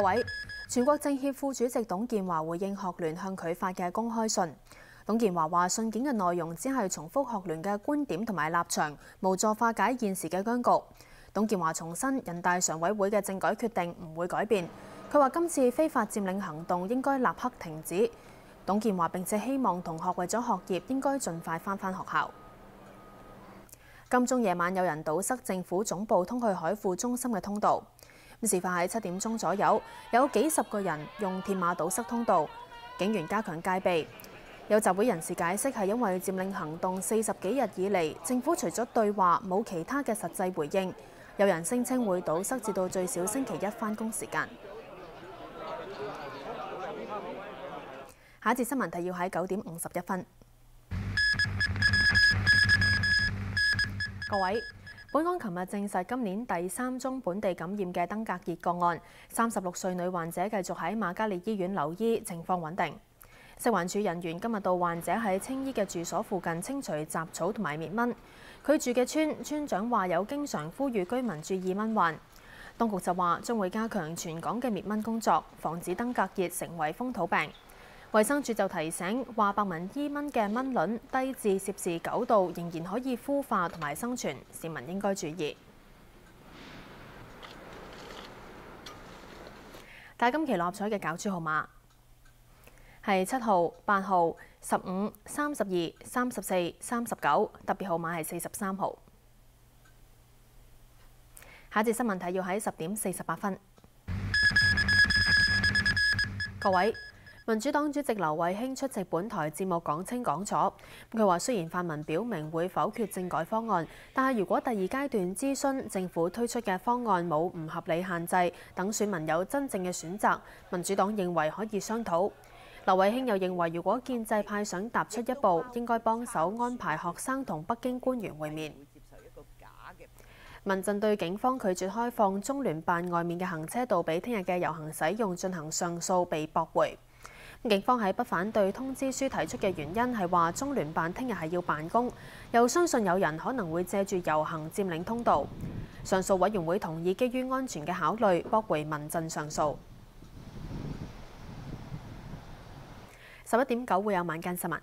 各位，全國政協副主席董建華回應學聯向佢發嘅公開信。董建華話：信件嘅內容只係重複學聯嘅觀點同埋立場，無助化解現時嘅僵局。董建華重申，人大常委會嘅政改決定唔會改變。佢話今次非法佔領行動應該立刻停止。董建華並且希望同學為咗學業應該盡快返學校。金鐘夜晚有人堵塞政府總部通去海富中心嘅通道。事發喺7點鐘左右，有幾十個人用鐵馬堵塞通道，警員加強戒備。有集會人士解釋係因為佔領行動40幾日以嚟，政府除咗對話冇其他嘅實際回應。有人聲稱會堵塞至到最少星期一返工時間。下一節新聞提要喺9點51分。各位，本港琴日證實今年第3宗本地感染嘅登革熱個案，36歲女患者繼續喺瑪嘉烈醫院留醫，情況穩定。食環署人員今日到患者喺青衣嘅住所附近清除雜草同埋滅蚊。佢住嘅村長話有經常呼籲居民注意蚊患。當局就話將會加強全港嘅滅蚊工作，防止登革熱成為風土病。衛生署就提醒話，白紋伊蚊嘅蚊卵低至攝氏9度，仍然可以孵化同埋生存，市民應該注意。大金期六合彩嘅攪珠號碼係7號、8號、15、32、34、39，特別號碼係43號。下一節新聞睇要喺10點48分。各位，民主黨主席劉慧卿出席本台節目講清講楚。佢話雖然泛民表明會否決政改方案，但係如果第2階段諮詢政府推出嘅方案冇唔合理限制，等選民有真正嘅選擇，民主黨認為可以商討。劉慧卿又認為，如果建制派想踏出一步，應該幫手安排學生同北京官員會面。民陣對警方拒絕開放中聯辦外面嘅行車道俾聽日嘅遊行使用進行上訴，被駁回。警方喺不反對通知書提出嘅原因係話中聯辦聽日係要辦公，又相信有人可能會借住遊行佔領通道。上訴委員會同意基於安全嘅考慮，駁回民陣上訴。11點9會有晚間新聞。